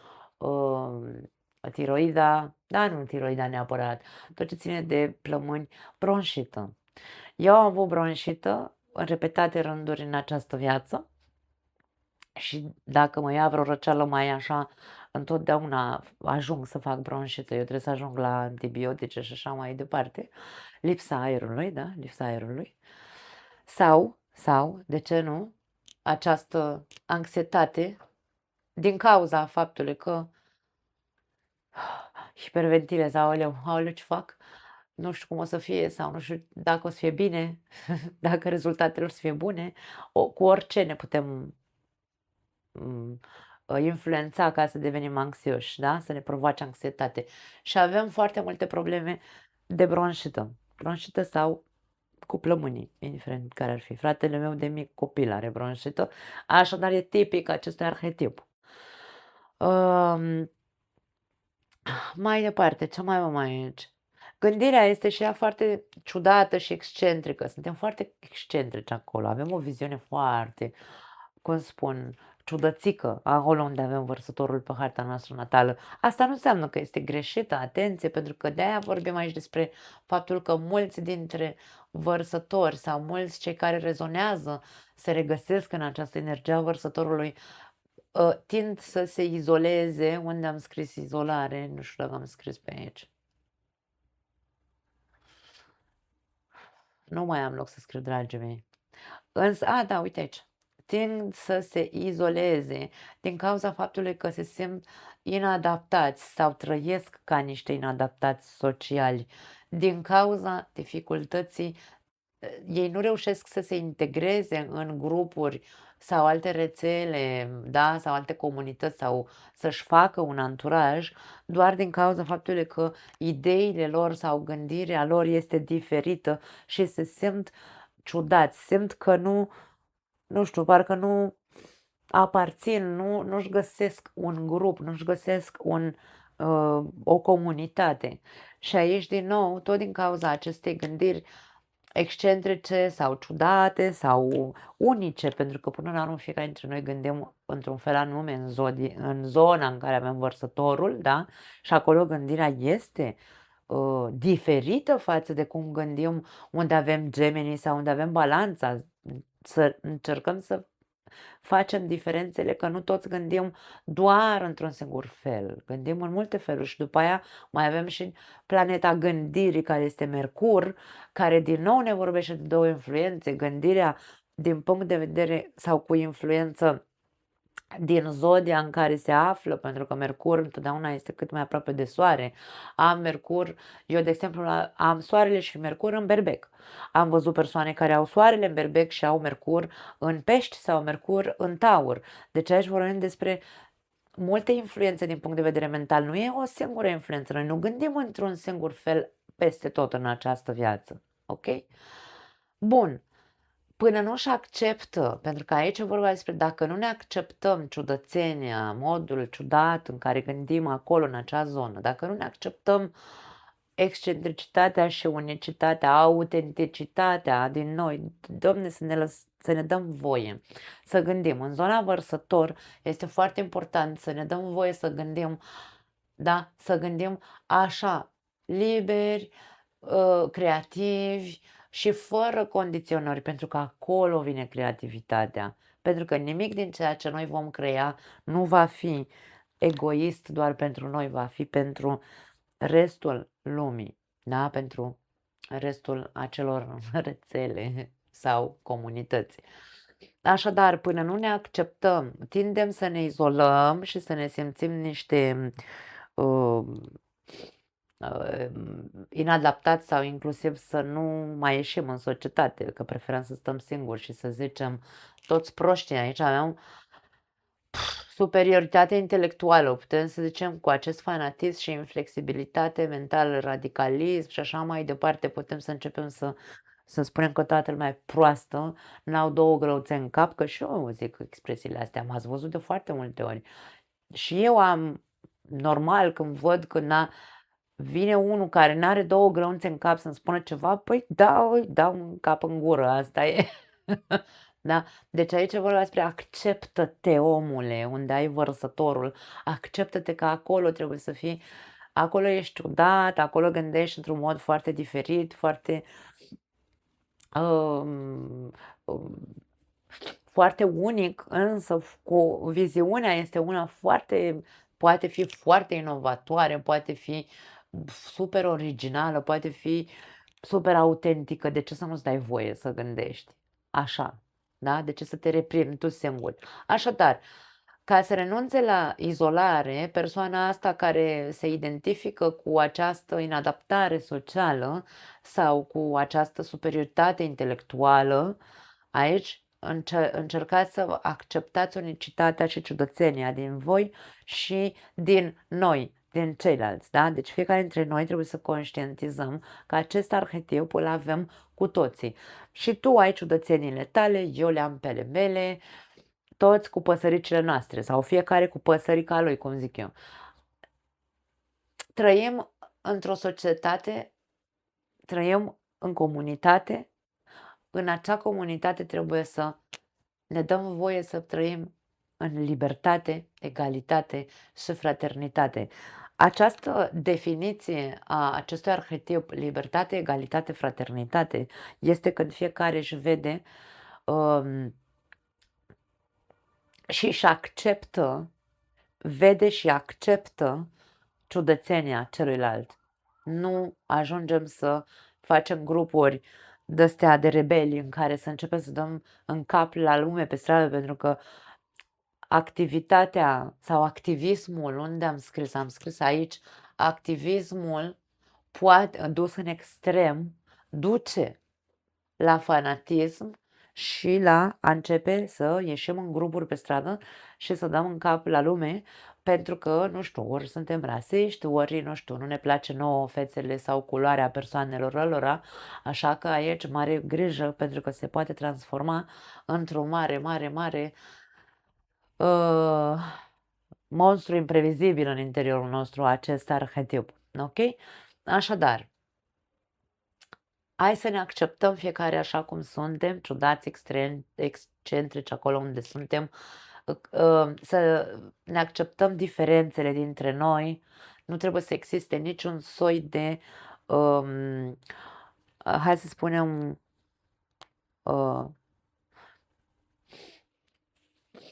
A: tiroida, dar nu tiroida neapărat, tot ce ține de plămâni, bronșită. Eu am avut bronșită în repetate rânduri în această viață și dacă mă ia vreo răceală mai așa, întotdeauna ajung să fac bronșită. Eu trebuie să ajung la antibiotice și așa mai departe. Lipsa aerului, da, lipsa aerului. Sau, de ce nu, această anxietate din cauza faptului că hiperventilez, aoleu, ce fac? Nu știu cum o să fie sau nu știu dacă o să fie bine, dacă rezultatele o să fie bune. Cu orice ne putem influența ca să devenim anxioși, da? Să ne provoace anxietate. Și avem foarte multe probleme de bronșită sau cu plămânii, indiferent care ar fi. Fratele meu de mic copil are bronșită, așadar e tipic acestui arhetip. Mai departe, ce mai avem aici? Gândirea este și ea foarte ciudată și excentrică. Suntem foarte excentrici acolo. Avem o viziune foarte, cum spun, ciudățică acolo unde avem vărsătorul pe harta noastră natală. Asta nu înseamnă că este greșită, atenție, pentru că de-aia vorbim aici despre faptul că mulți dintre vărsători sau mulți cei care rezonează se regăsesc în această energie a vărsătorului tind să se izoleze. Unde am scris izolare? Nu știu dacă am scris pe aici. Nu mai am loc să scriu, dragii mei. Însă, da, uite aici. Tind să se izoleze din cauza faptului că se simt inadaptați sau trăiesc ca niște inadaptați sociali, din cauza dificultății. Ei nu reușesc să se integreze în grupuri sau alte rețele, da, sau alte comunități sau să-și facă un anturaj doar din cauza faptului că ideile lor sau gândirea lor este diferită și se simt ciudați, simt că nu știu, parcă nu aparțin, nu-și găsesc un grup, nu-și găsesc o comunitate. Și aici, din nou, tot din cauza acestei gândiri excentrice sau ciudate sau unice, pentru că până la urmă fiecare dintre noi gândim într-un fel anume în zona în care avem vărsătorul, da? Și acolo gândirea este diferită față de cum gândim unde avem Gemini sau unde avem Balanța. Să încercăm să facem diferențele, că nu toți gândim doar într-un singur fel, gândim în multe feluri și după aia mai avem și planeta gândirii, care este Mercur, care din nou ne vorbește de două influențe, gândirea din punct de vedere sau cu influență din zodia în care se află, pentru că Mercur întotdeauna este cât mai aproape de Soare. Am Mercur, eu de exemplu am Soarele și Mercur în Berbec. Am văzut persoane care au Soarele în Berbec și au Mercur în Pești sau Mercur în Taur. Deci aici vorbim despre multe influențe din punct de vedere mental. Nu e o singură influență. Noi nu gândim într-un singur fel peste tot în această viață. Ok? Bun. Până nu-și acceptă, pentru că aici e vorba despre dacă nu ne acceptăm ciudățenia, modul ciudat în care gândim acolo, în acea zonă, dacă nu ne acceptăm excentricitatea și unicitatea, autenticitatea din noi, Doamne, să ne dăm voie să gândim. În zona vărsător este foarte important să ne dăm voie să gândim, da, să gândim așa, liberi, creativi, și fără condiționări, pentru că acolo vine creativitatea. Pentru că nimic din ceea ce noi vom crea nu va fi egoist doar pentru noi, va fi pentru restul lumii, da? Pentru restul acelor rețele sau comunități. Așadar, până nu ne acceptăm, tindem să ne izolăm și să ne simțim niște uh, inadaptați sau inclusiv să nu mai ieșim în societate, că preferăm să stăm singuri și să zicem toți proștii. Aici aveam superioritate intelectuală, putem să zicem, cu acest fanatism și inflexibilitate mentală, radicalism și așa mai departe, putem să începem să spunem că toată lumea e proastă, n-au două grăuțe în cap, că și eu zic expresiile astea, m-ați văzut de foarte multe ori. Și eu am, normal, când văd că vine unul care n-are două grăunțe în cap să-mi spună ceva, păi da, îi dau un cap în gură, asta e. Da? Deci aici vorba despre acceptă-te, omule, unde ai vărsătorul, acceptă-te că acolo trebuie să fii, acolo ești ciudat, acolo gândești într-un mod foarte diferit, foarte um, um, foarte unic, însă cu viziunea este una foarte, poate fi foarte inovatoare, poate fi super originală, poate fi super autentică. De ce să nu-ți dai voie să gândești așa? Da? De ce să te reprimi tu singur? Așadar, ca să renunțe la izolare, persoana asta care se identifică cu această inadaptare socială sau cu această superioritate intelectuală, aici încercați să acceptați unicitatea și ciudățenia din voi și din noi, din ceilalți, da? Deci fiecare dintre noi trebuie să conștientizăm că acest arhetip îl avem cu toții. Și tu ai ciudățeniile tale, eu le am pe ale mele, toți cu păsăricile noastre sau fiecare cu păsărica lui, cum zic eu. Trăim într-o societate, trăim în comunitate, în acea comunitate trebuie să ne dăm voie să trăim în libertate, egalitate și fraternitate. Această definiție a acestui arhetip, libertate, egalitate, fraternitate, este când fiecare își vede și își acceptă, vede și acceptă ciudățenia celuilalt. Nu ajungem să facem grupuri de-astea de rebeli în care să începem să dăm în cap la lume pe stradă, pentru că activitatea sau activismul, unde am scris aici, activismul poate, dus în extrem, duce la fanatism și la a începe să ieșim în grupuri pe stradă și să dăm în cap la lume, pentru că, nu știu, ori suntem rasiști, ori, nu știu, nu ne place nouă fețele sau culoarea persoanelor lor, așa că aici mare grijă, pentru că se poate transforma într-un mare monstru imprevizibil în interiorul nostru, acest arhetip. Ok? Așadar, hai să ne acceptăm fiecare așa cum suntem, ciudați, excentrici acolo unde suntem, să ne acceptăm diferențele dintre noi, Nu trebuie să existe niciun soi de, um, hai să spunem, uh,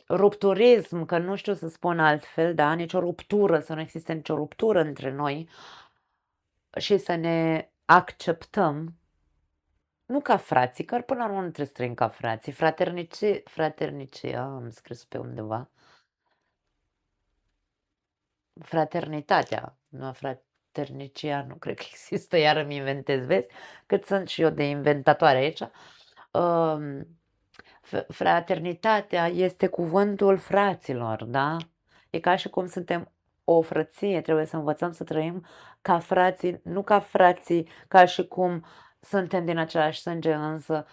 A: rupturism, că nu știu să spun altfel, da, nicio ruptură, să nu existe nicio ruptură între noi și să ne acceptăm, nu ca frații, că până la urmă nu trebuie să trăim ca frații, fraternicia, am scris pe undeva, fraternitatea, nu fraternicia, nu cred că există, iar îmi inventez, vezi, cât sunt și eu de inventatoare aici. Um, Fraternitatea este cuvântul fraților, da? E ca și cum suntem o frăție, trebuie să învățăm să trăim ca frații, nu ca frații, ca și cum suntem din același sânge, însă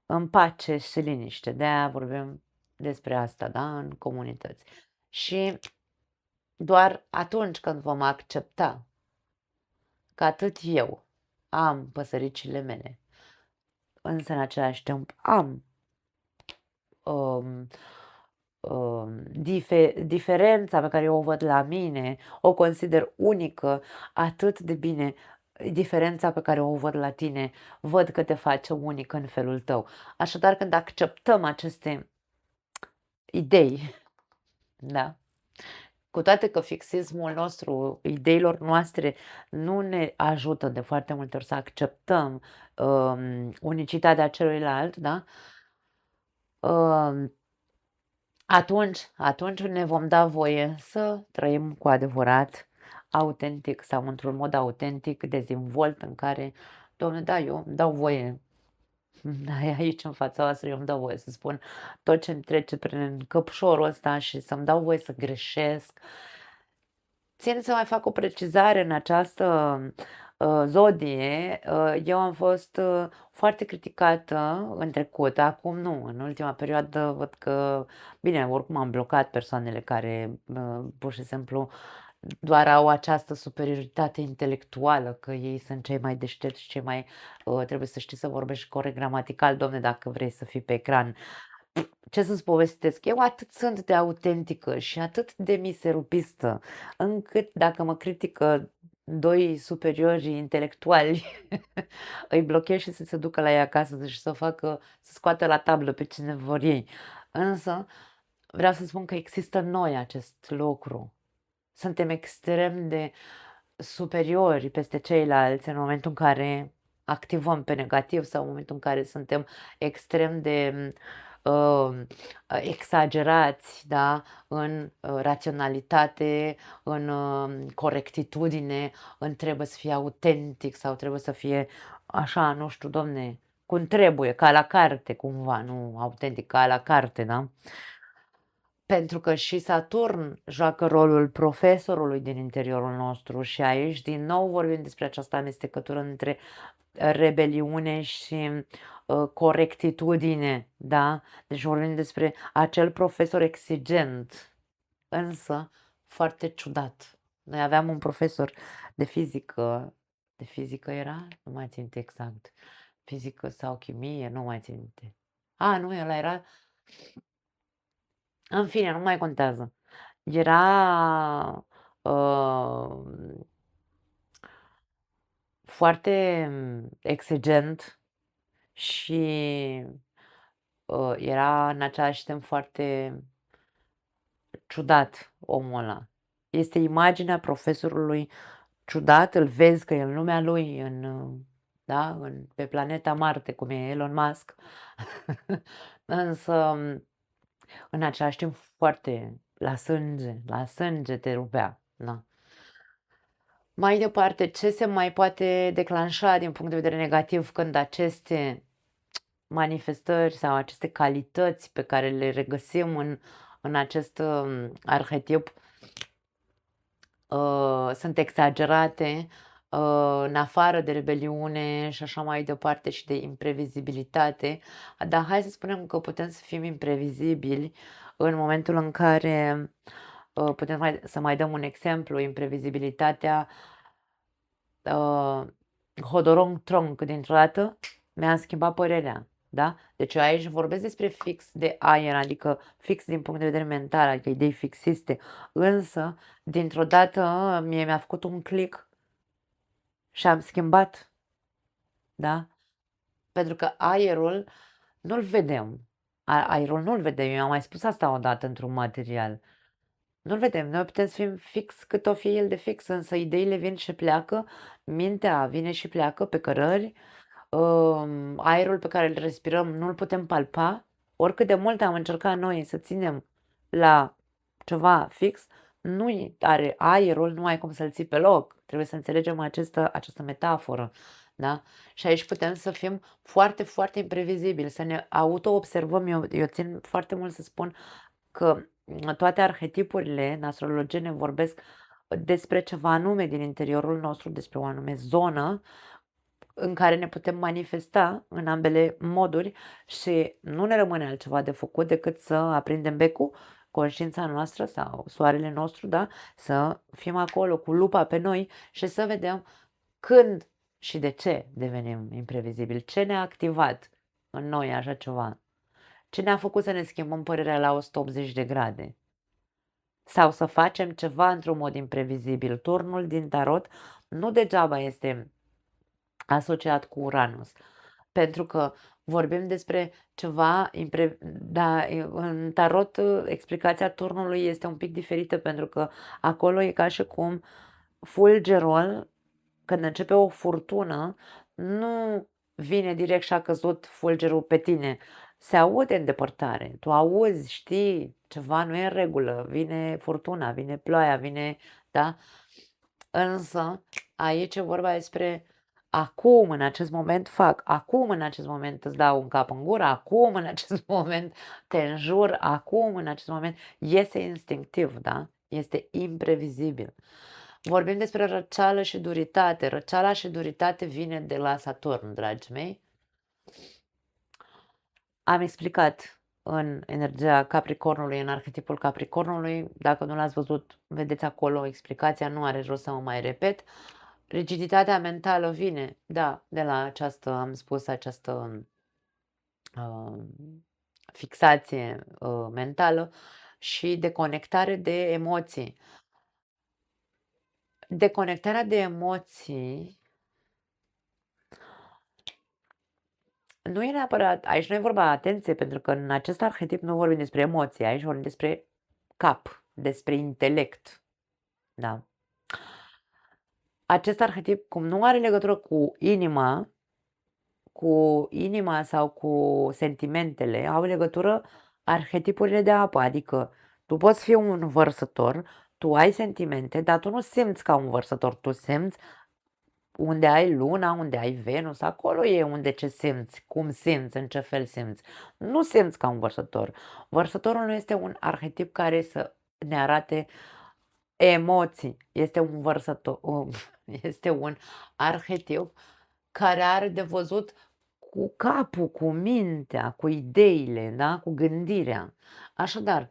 A: în pace și liniște. De-aia vorbim despre asta, da? În comunități. Și doar atunci când vom accepta că atât eu am păsăricile mele, însă în același timp am um, diferența pe care eu o văd la mine, o consider unică, atât de bine diferența pe care o văd la tine, văd că te face unic în felul tău. Așadar, când acceptăm aceste idei, da? Cu toate că fixismul nostru, ideilor noastre, nu ne ajută de foarte multe ori să acceptăm unicitatea celuilalt, da? Um, atunci ne vom da voie să trăim cu adevărat autentic sau într-un mod autentic, dezvolt, în care, Doamne, da, eu îmi dau voie, da, e aici în fața voastră, eu îmi dau voie să spun tot ce îmi trece prin căpșorul ăsta și să-mi dau voie să greșesc. Țin să mai fac o precizare în această zodie. Eu am fost foarte criticată în trecut, acum nu, în ultima perioadă văd că, bine, oricum am blocat persoanele care pur și simplu doar au această superioritate intelectuală, că ei sunt cei mai deștepți și cei mai, trebuie să știi să vorbești corect gramatical, domne, dacă vrei să fii pe ecran. Ce să-ți povestesc, eu atât sunt de autentică și atât de miserupistă, încât dacă mă critică doi superiori intelectuali, îi blochez și să se ducă la ei acasă și să scoată la tablă pe cine vor ei. Însă vreau să spun că există în noi acest lucru. Suntem extrem de superiori peste ceilalți în momentul în care activăm pe negativ sau în momentul în care suntem extrem de exagerați, da, în raționalitate, în corectitudine, în trebuie să fie autentic sau trebuie să fie așa, nu știu, domne, cum trebuie, ca la carte cumva, nu autentic, ca la carte, da? Pentru că și Saturn joacă rolul profesorului din interiorul nostru și aici din nou vorbim despre această amestecătură între rebeliune și corectitudine, da? Deci vorbim despre acel profesor exigent, însă foarte ciudat. Noi aveam un profesor de fizică era? Nu mai țin minte exact. Fizică sau chimie, nu mai țin minte. Nu, ăla era, în fine, nu mai contează. Era foarte exigent și era în același timp foarte ciudat omul ăla. Este imaginea profesorului ciudat, îl vezi că e în lumea lui, da, pe planeta Marte, cum e Elon Musk, însă în același timp foarte la sânge te rupea, da. Mai departe, ce se mai poate declanșa din punct de vedere negativ când aceste manifestări sau aceste calități pe care le regăsim în acest arhetip sunt exagerate, în afară de rebeliune și așa mai departe și de imprevizibilitate, dar hai să spunem că putem să fim imprevizibili în momentul în care putem să mai dăm un exemplu, imprevizibilitatea Hodorong Trong, dintr-o dată mi-a schimbat părerea. Da? Deci eu aici vorbesc despre fix de aer, adică fix din punct de vedere mental, adică idei fixiste. Însă, dintr-o dată, mie mi-a făcut un click și am schimbat, da? Pentru că aerul nu-l vedem. Aerul nu-l vedem. Eu am mai spus asta odată într-un material. Nu-l vedem. Noi putem să fim fix cât o fi el de fix, însă ideile vin și pleacă, mintea vine și pleacă pe cărări, aerul pe care îl respirăm nu-l putem palpa. Oricât de mult am încercat noi să ținem la ceva fix, nu are aerul, nu ai cum să-l ții pe loc. Trebuie să înțelegem această metaforă. Da? Și aici putem să fim foarte, foarte imprevizibili, să ne auto-observăm. Eu țin foarte mult să spun că toate arhetipurile în astrologie ne vorbesc despre ceva anume din interiorul nostru, despre o anume zonă în care ne putem manifesta în ambele moduri și nu ne rămâne altceva de făcut decât să aprindem becul, conștiința noastră sau soarele nostru, da? Să fim acolo cu lupa pe noi și să vedem când și de ce devenim imprevizibili, ce ne-a activat în noi așa ceva, ce ne-a făcut să ne schimbăm părerea la 180 de grade sau să facem ceva într-un mod imprevizibil. Turnul din tarot nu degeaba este asociat cu Uranus, pentru că vorbim despre ceva da, în tarot explicația turnului este un pic diferită, pentru că acolo e ca și cum fulgerul, când începe o furtună, nu vine direct și a căzut fulgerul pe tine. Se aude în depărtare, tu auzi, știi, ceva nu e în regulă, vine furtuna, vine ploaia, vine, da? Însă aici e vorba despre acum, în acest moment fac, acum, în acest moment îți dau un cap în gură, acum, în acest moment te înjur, acum, în acest moment iese instinctiv, da? Este imprevizibil. Vorbim despre răceală și duritate. Răceala și duritate vine de la Saturn, dragii mei. Am explicat în energia Capricornului, în arhetipul Capricornului. Dacă nu l-ați văzut, vedeți acolo explicația, nu are rost să mă mai repet. Rigiditatea mentală vine, da, de la această, am spus, această fixație mentală și deconectare de emoții. Deconectarea de emoții nu e neapărat, aici nu e vorba, atenție, pentru că în acest arhetip nu vorbim despre emoții, aici vorbim despre cap, despre intelect. Da. Acest arhetip, cum nu are legătură cu inima sau cu sentimentele, au legătură arhetipurile de apă, adică tu poți fi un vărsător, tu ai sentimente, dar tu nu simți ca un vărsător, tu simți unde ai luna, unde ai Venus, acolo e unde ce simți, cum simți, în ce fel simți. Nu simți ca un vărsător. Vărsătorul nu este un arhetip care să ne arate emoții. Este un vărsător, este un arhetip care are de văzut cu capul, cu mintea, cu ideile, da? Cu gândirea. Așadar,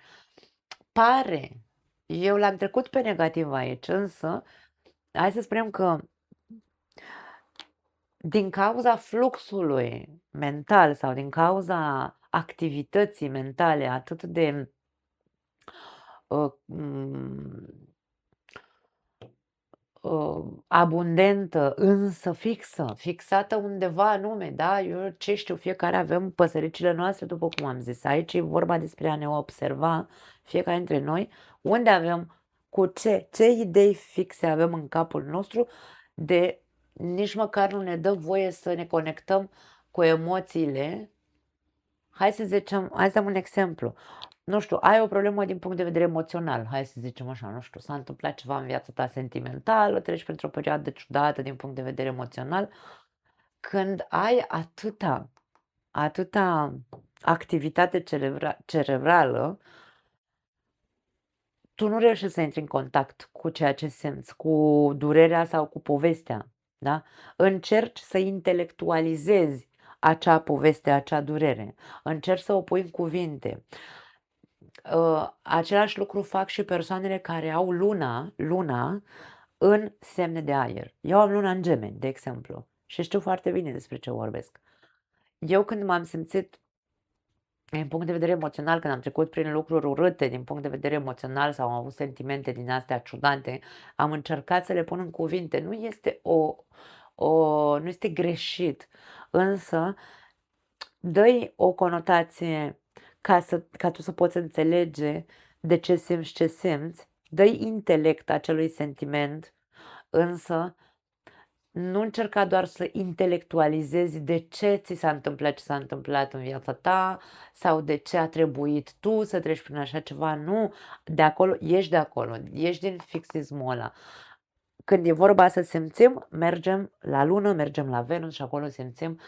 A: pare, eu l-am trecut pe negativ aici, însă hai să spunem că din cauza fluxului mental sau din cauza activității mentale atât de abundentă, însă fixată undeva anume, da? Eu ce știu, fiecare avem păsăricile noastre, după cum am zis. Aici e vorba despre a ne observa fiecare dintre noi, unde avem, cu ce idei fixe avem în capul nostru, de nici măcar nu ne dă voie să ne conectăm cu emoțiile. Hai să zicem, hai să dăm un exemplu. Nu știu, ai o problemă din punct de vedere emoțional, hai să zicem așa, nu știu, s-a întâmplat ceva în viața ta sentimentală, treci printr-o perioadă ciudată din punct de vedere emoțional. Când ai atâta activitate cerebrală, tu nu reușești să intri în contact cu ceea ce simți, cu durerea sau cu povestea, da? Încerci să intelectualizezi acea poveste, acea durere. Încerci să o pui în cuvinte. Același lucru fac și persoanele care au luna în semne de aer. Eu am luna în Gemeni, de exemplu, și știu foarte bine despre ce vorbesc. Eu când m-am simțit din punct de vedere emoțional, când am trecut prin lucruri urâte, din punct de vedere emoțional sau am avut sentimente din astea ciudate, am încercat să le pun în cuvinte. Nu este greșit, însă dă-i o conotație ca tu să poți înțelege de ce simți ce simți, dă-i intelect acelui sentiment, însă nu încerca doar să intelectualizezi de ce ți s-a întâmplat ce s-a întâmplat în viața ta sau de ce a trebuit tu să treci prin așa ceva. Nu, de acolo, ieși din fixismul ăla. Când e vorba să simțim, mergem la lună, mergem la Venus și acolo simțim,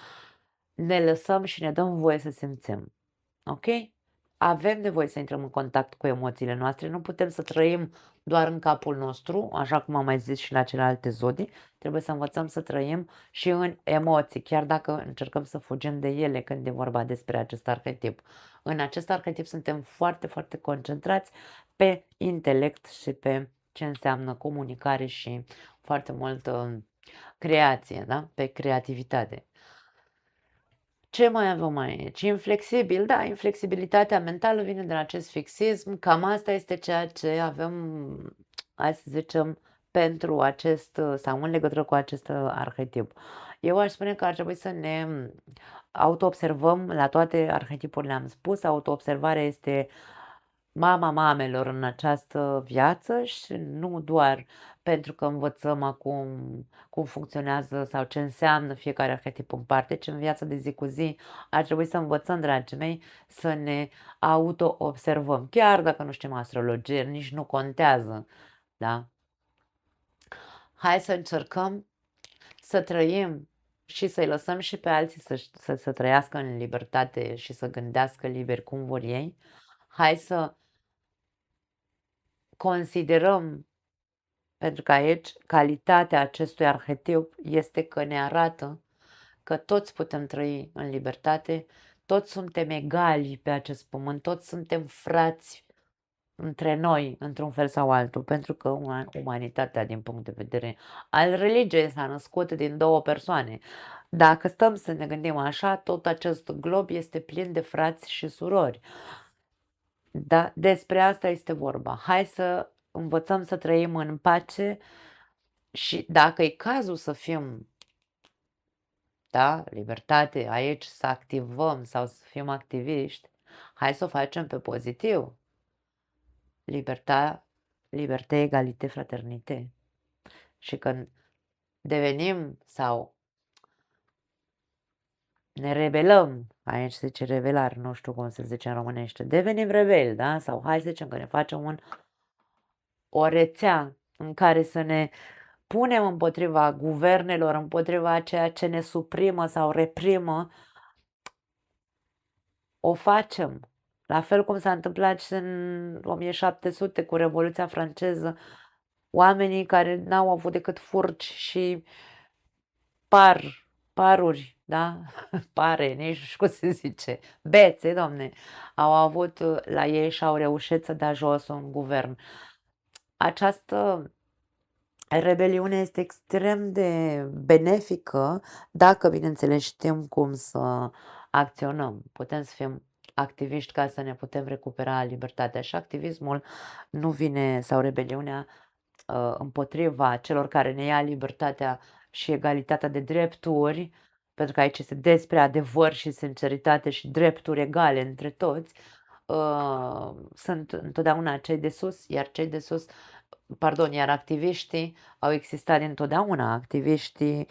A: ne lăsăm și ne dăm voie să simțim. Ok? Avem nevoie să intrăm în contact cu emoțiile noastre, nu putem să trăim doar în capul nostru, așa cum am mai zis și la celelalte zodii, trebuie să învățăm să trăim și în emoții, chiar dacă încercăm să fugim de ele când e vorba despre acest arhetip. În acest arhetip suntem foarte, foarte concentrați pe intelect și pe ce înseamnă comunicare și foarte multă creație, da? Pe creativitate. Ce mai avem aici? Inflexibil, da, inflexibilitatea mentală vine de la acest fixism, cam asta este ceea ce avem, hai să zicem, pentru acest sau în legătură cu acest arhetip. Eu aș spune că ar trebui să ne autoobservăm la toate arhetipurile, am spus, autoobservarea este mama mamelor în această viață și nu doar pentru că învățăm acum cum funcționează sau ce înseamnă fiecare arhetip în parte, ci în viața de zi cu zi ar trebui să învățăm, dragii mei, să ne auto-observăm. Chiar dacă nu știm astrologie, nici nu contează, da? Hai să încercăm să trăim și să-i lăsăm și pe alții să trăiască în libertate și să gândească liber cum vor ei. Hai să considerăm, pentru că aici calitatea acestui arhetip este că ne arată că toți putem trăi în libertate, toți suntem egali pe acest pământ, toți suntem frați între noi, într-un fel sau altul, pentru că umanitatea, din punct de vedere al religiei, s-a născut din două persoane. Dacă stăm să ne gândim așa, tot acest glob este plin de frați și surori. Da, despre asta este vorba. Hai să învățăm să trăim în pace și dacă e cazul să fim, da, libertate, aici să activăm sau să fim activiști, hai să o facem pe pozitiv. Libertate, egalitate, fraternite. Și când devenim sau ne rebelăm, aici se zice rebelar, nu știu cum se zice în românește, devenim rebeli, da? Sau hai să zicem că ne facem o rețea în care să ne punem împotriva guvernelor, împotriva ceea ce ne suprimă sau reprimă, o facem. La fel cum s-a întâmplat și în 1700 cu Revoluția franceză, oamenii care n-au avut decât furci și paruri, da? Pare, nici nu știu cum se zice, bețe, domne, au avut la ei și au reușit să dea jos un guvern. Această rebeliune este extrem de benefică dacă, bineînțeles, știm cum să acționăm. Putem să fim activiști ca să ne putem recupera libertatea și activismul nu vine, sau rebeliunea, împotriva celor care ne ia libertatea și egalitatea de drepturi, pentru că aici este despre adevăr și sinceritate și drepturi egale între toți, sunt întotdeauna cei de sus, iar activiștii au existat dintotdeauna. Activiștii,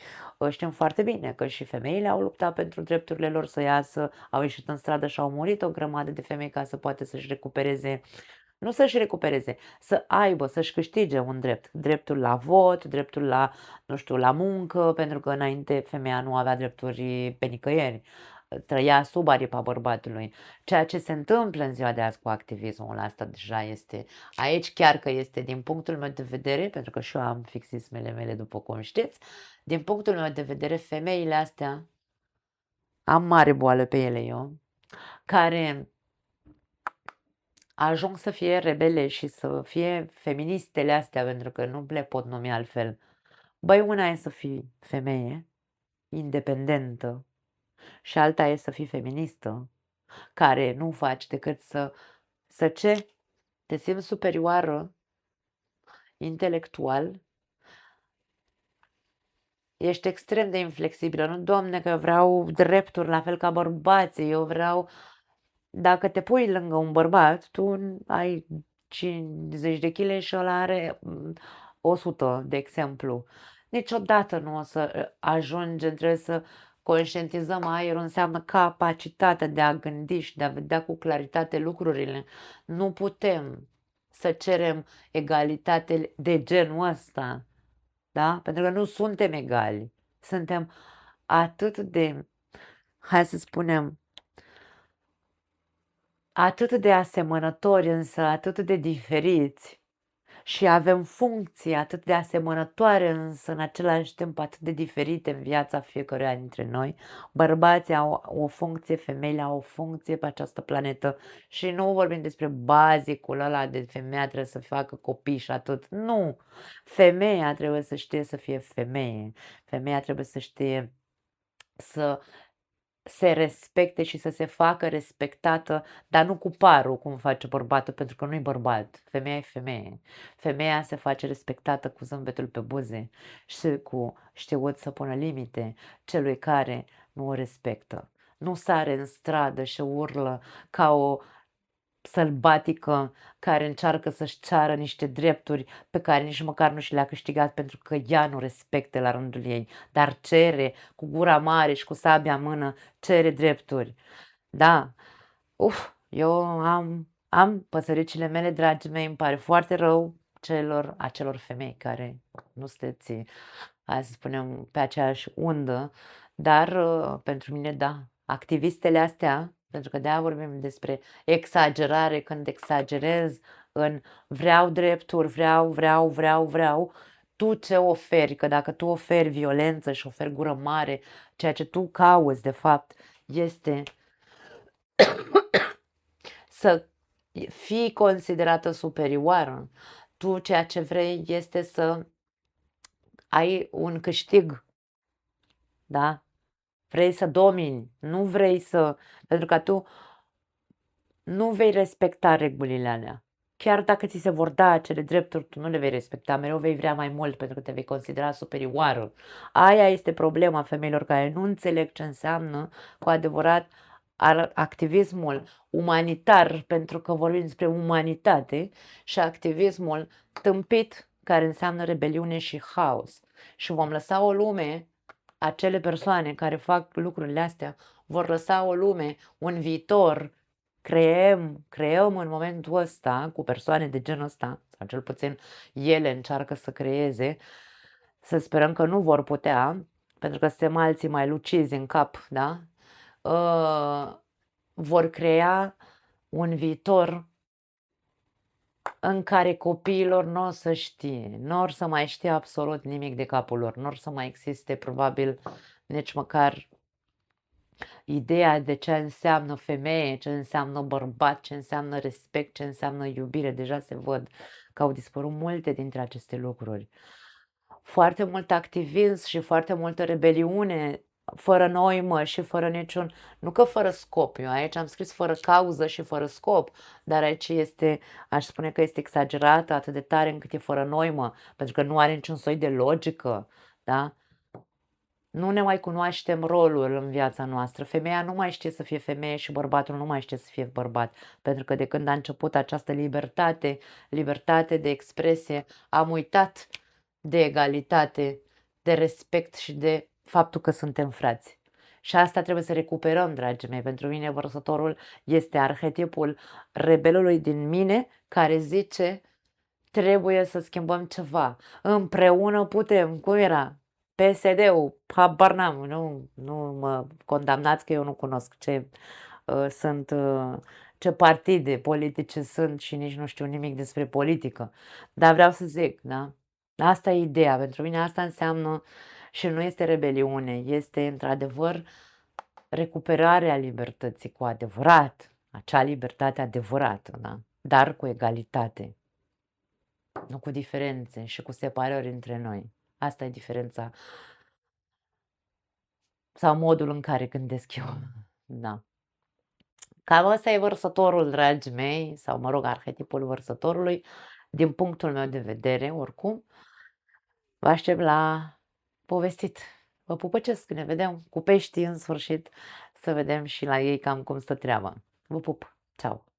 A: știm foarte bine că și femeile au luptat pentru drepturile lor să iasă, au ieșit în stradă și au murit o grămadă de femei ca să poată să-și recupereze, nu să-și recupereze, să aibă, să-și câștige un drept. Dreptul la vot, dreptul la, nu știu, la muncă, pentru că înainte femeia nu avea drepturi pe nicăieri, trăia sub aripa bărbatului. Ceea ce se întâmplă în ziua de azi cu activismul ăsta deja este, aici chiar că este din punctul meu de vedere, pentru că și eu am fixismele mele după cum știți, din punctul meu de vedere femeile astea, am mare boală pe ele eu, care ajung să fie rebele și să fie feministele astea, pentru că nu le pot numi altfel. Băi, una e să fii femeie, independentă, și alta e să fii feministă, care nu faci decât să ce? Te simți superioară intelectual, ești extrem de inflexibilă. Nu, Doamne, că eu vreau drepturi la fel ca bărbații, eu vreau. Dacă te pui lângă un bărbat, tu ai 50 de kg și ăla are 100, de exemplu. Niciodată nu o să ajungem, trebuie să conștientizăm, aerul înseamnă capacitatea de a gândi și de a vedea cu claritate lucrurile. Nu putem să cerem egalitate de genul ăsta, da? Pentru că nu suntem egali. Suntem atât de, hai să spunem, atât de asemănători, însă atât de diferiți și avem funcții atât de asemănătoare, însă în același timp atât de diferite în viața fiecăruia dintre noi. Bărbații au o funcție, femeile au o funcție pe această planetă și nu vorbim despre bazicul ăla de femeia trebuie să facă copii și atât. Nu! Femeia trebuie să știe să fie femeie. Femeia trebuie să știe să se respecte și să se facă respectată, dar nu cu parul cum face bărbatul, pentru că nu-i bărbat. Femeia e femeie. Femeia se face respectată cu zâmbetul pe buze și cu știut să pună limite celui care nu o respectă. Nu sare în stradă și urlă ca o sălbatică care încearcă să-și ceară niște drepturi pe care nici măcar nu și le-a câștigat pentru că ea nu respecte la rândul ei, dar cere cu gura mare și cu sabia în mână, cere drepturi. Da, eu am păsăricile mele, dragii mei, îmi pare foarte rău acelor femei care nu sunteți, hai să spunem, pe aceeași undă, dar pentru mine, da, activistele astea, pentru că de-aia vorbim despre exagerare, când exagerez în vreau drepturi, vreau, tu ce oferi? Că dacă tu oferi violență și oferi gură mare, ceea ce tu cauți, de fapt, este să fii considerată superioară. Tu ceea ce vrei este să ai un câștig, da? Vrei să domini, nu vrei să. Pentru că tu nu vei respecta regulile alea. Chiar dacă ți se vor da acele drepturi, tu nu le vei respecta, mereu vei vrea mai mult pentru că te vei considera superioară. Aia este problema femeilor care nu înțeleg ce înseamnă cu adevărat activismul umanitar, pentru că vorbim despre umanitate, și activismul tâmpit, care înseamnă rebeliune și haos. Și vom lăsa o lume, acele persoane care fac lucrurile astea, vor lăsa o lume, un viitor. Creăm în momentul ăsta cu persoane de genul ăsta, sau cel puțin ele încearcă să creeze, să sperăm că nu vor putea, pentru că suntem alții mai lucizi în cap, da? Vor crea un viitor în care copiilor nu o să știe, nu or să mai știe absolut nimic de capul lor, nu or să mai existe probabil nici măcar ideea de ce înseamnă femeie, ce înseamnă bărbat, ce înseamnă respect, ce înseamnă iubire. Deja se văd că au dispărut multe dintre aceste lucruri. Foarte mult activism și foarte multă rebeliune fără noimă și fără niciun, nu că fără scop, eu aici am scris fără cauză și fără scop, dar aici este, aș spune că este exagerată atât de tare încât e fără noimă, pentru că nu are niciun soi de logică, da? Nu ne mai cunoaștem rolul în viața noastră. Femeia nu mai știe să fie femeie și bărbatul nu mai știe să fie bărbat. Pentru că de când a început această libertate de expresie, am uitat de egalitate, de respect și de faptul că suntem frați. Și asta trebuie să recuperăm, dragii mei. Pentru mine vărsătorul este arhetipul rebelului din mine care zice trebuie să schimbăm ceva. Împreună putem. Cum era? PSD-ul, habar n-am, nu mă condamnați că eu nu cunosc ce partide politice sunt și nici nu știu nimic despre politică. Dar vreau să zic, da? Asta e ideea. Pentru mine asta înseamnă și nu este rebeliune, este într-adevăr recuperarea libertății cu adevărat, acea libertate adevărată, da? Dar cu egalitate, nu cu diferențe și cu separări între noi. Asta e diferența sau modul în care gândesc eu. Da. Cam ăsta e vărsătorul, dragii mei, sau mă rog, arhetipul vărsătorului, din punctul meu de vedere, oricum. Vă aștept la povestit. Vă pupăcesc, ne vedem cu peștii în sfârșit, să vedem și la ei cam cum stă treaba. Vă pup, ceau!